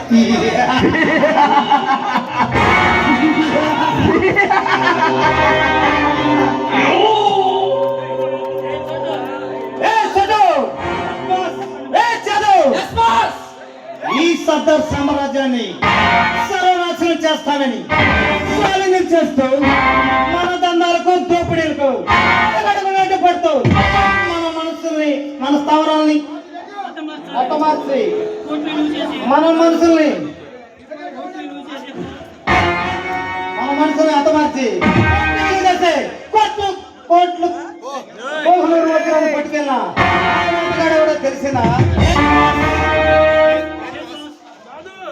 ఈ సర్దార్ సామ్రాజ్యాన్ని సర్వనాశనం చేస్తానని స్వాధీనం చేస్తూ మన దందాలకు దోపిడీలకు పడుతూ మన మనసుల్ని మన స్థావరాల్ని హతమార్చి మన మనసుల్ని హతమార్చి కోట్లు కోట్లు కోహ్లూరు వజ్రాలు పట్టుకెళ్ళినా ఎవడో తెలిసిందా?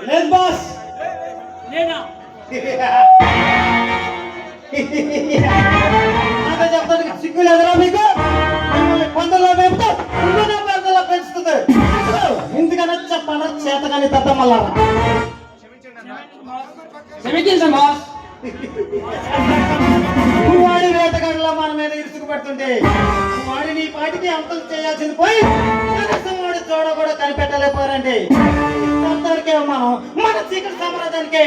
లేదు బాస్. చెప్తానికి సిగ్గు లేదురా మీకు? మిమ్మల్ని పందుల్లో మేపుతూ పెద్దలా పెంచుతుంది. ఇందుకనే చెప్పాను చేతగాని దద్దమల్లారా. వాడి వేటగాడిలా మన మీద ఇరుసుకు పెడుతుంటే వాడి నీ పాటికి అంతం చేయాల్సింది పోయి వాడి చోడ కూడా కనిపెట్టలేకపోయారండి. అందరికీ మనం మన చీకటి సామ్రాజ్యానికి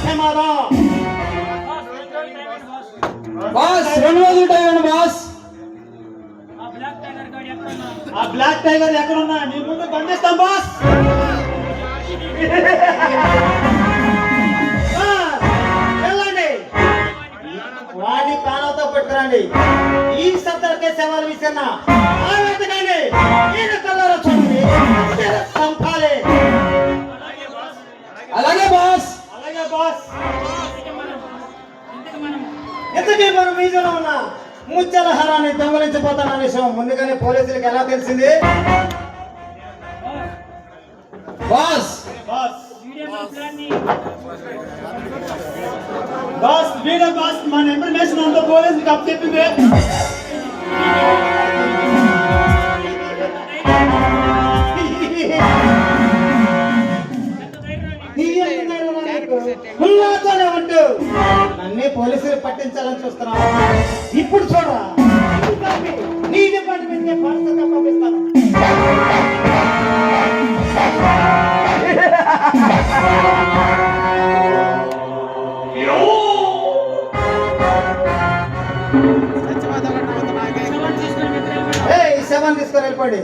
ప్రమాదం. బాస్ 2 రోజులు టైం బాస్. ఆ బ్లాక్ టైగర్ ఎక్కడున్నా నీ ముందు బంధిస్తాం బాస్. వెళ్ళండి వాడిని ప్రాణంతో పట్టుకురండి. ఈ సర్దార్కే సవాల్ విసిరినా వెతకండి. ఈయన కళ్ళలో చూడండి సంపాలి. అలాగే బాస్. అలాగే బాస్. ఎందుకే మనం మీజలో ఉన్న ముత్యాల హారాన్ని దొంగలించిపోతానన్న విషయం ముందుగానే పోలీసులకు ఎలా తెలిసింది? బాస్ బాస్ వీడియో బాస్ మన ఇన్ఫర్మేషన్ అంతా పోలీసులకు అప్ చెప్పింది. ఉంటూ నన్నే పోలీసులు పట్టించాలని చూస్తున్నావు. ఇప్పుడు చూడరా నీ డిపార్ట్మెంట్ బాధ్యత పంపిస్తాను. ఈ శవాన్ని తీసుకొని వెళ్ళిపోండి.